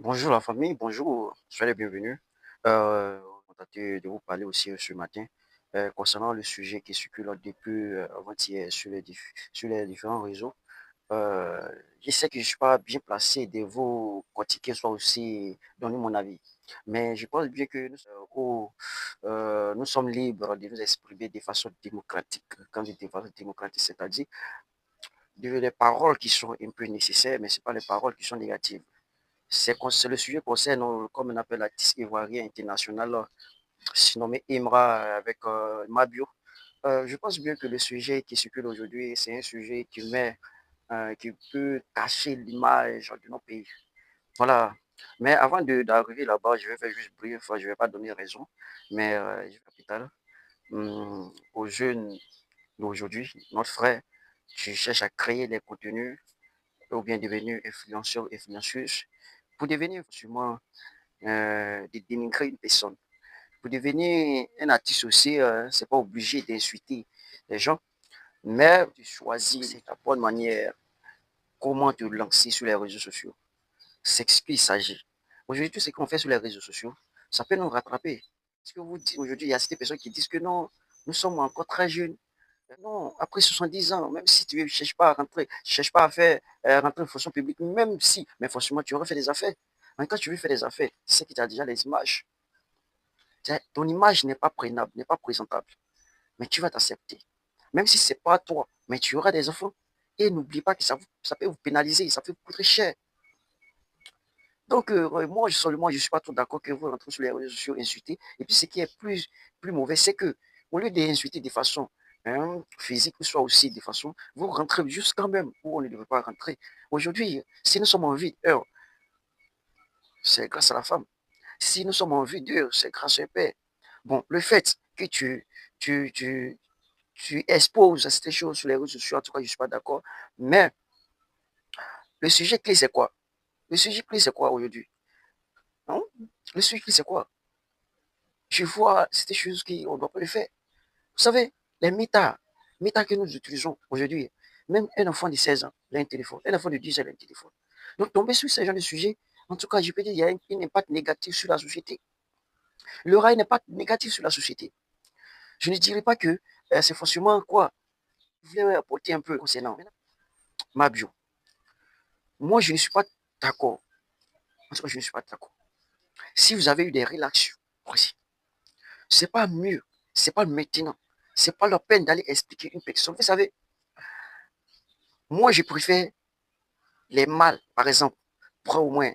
Bonjour la famille, bonjour, soyez les bienvenus. Contenté de vous parler aussi ce matin concernant le sujet qui circule depuis avant-hier sur les différents réseaux. Euh, je sais que je ne suis pas bien placé de vous critiquer, soit aussi donner mon avis. Mais je pense bien que nous sommes libres de nous exprimer de façon démocratique. Quand je dis de façon démocratique, c'est-à-dire les paroles qui sont un peu nécessaires, mais ce pas les paroles qui sont négatives. Le sujet concerne, comme on appelle, l'artiste ivoirien international, nommé Imra avec Mabio. Je pense bien que le sujet qui circule aujourd'hui, c'est un sujet qui peut cacher l'image de nos pays. Voilà. Mais avant d'arriver là-bas, je vais faire juste brief, je ne vais pas donner raison, mais je vais capital. Aux jeunes d'aujourd'hui, notre frère, tu cherches à créer des contenus ou bien devenir influenceur, influenceuse pour devenir sûrement de dénigrer une personne. Pour devenir un artiste aussi, c'est pas obligé d'insulter les gens, mais tu choisis la bonne manière, comment te lancer sur les réseaux sociaux. C'est ce qu'il s'agit. Aujourd'hui, tout ce qu'on fait sur les réseaux sociaux, ça peut nous rattraper. Parce que vous dites aujourd'hui, il y a ces personnes qui disent que non, nous sommes encore très jeunes. Non, après 70 ans, même si tu ne cherches pas à rentrer, tu ne cherches pas à faire rentrer en fonction publique, même si, mais forcément, tu aurais fait des affaires. Mais quand tu veux faire des affaires, c'est que tu as déjà les images. Ton image n'est pas prenable, n'est pas présentable, mais tu vas t'accepter. Même si ce n'est pas toi, mais tu auras des enfants. Et n'oublie pas que ça peut vous pénaliser, ça peut vous coûter cher. Donc, moi, seulement, je ne suis pas trop d'accord que vous rentrez sur les réseaux sociaux, insulter. Et puis, ce qui est plus mauvais, c'est que, au lieu d'insulter de façon physique, ou soit aussi de façon, vous rentrez juste quand même où on ne devait pas rentrer. Aujourd'hui, si nous sommes en vie, c'est grâce à la femme. Si nous sommes en vie d'heure, c'est grâce au père. Bon, le fait que tu, tu, tu exposes ces choses sur les réseaux sociaux, en tout cas, je ne suis pas d'accord. Mais le sujet clé, c'est quoi? Le sujet clé, c'est quoi aujourd'hui? Hein? Le sujet clé, c'est quoi? Je vois, c'est des choses qu'on ne doit pas le faire. Vous savez, les méta que nous utilisons aujourd'hui, même un enfant de 16 ans, il a un téléphone. Un enfant de 10 ans, il a un téléphone. Donc, tomber sur ce genre de sujet, en tout cas, je peux dire qu'il y a un impact négatif sur la société. Il y aura un impact négatif sur la société. Je ne dirais pas que c'est forcément quoi. Je voulais apporter un peu concernant ma bio. Moi, je ne suis pas d'accord. En tout cas, je ne suis pas d'accord. Si vous avez eu des relations, c'est pas mieux, c'est pas maintenant, c'est pas la peine d'aller expliquer une personne. Vous savez, moi, je préfère les mâles, par exemple, prendre au moins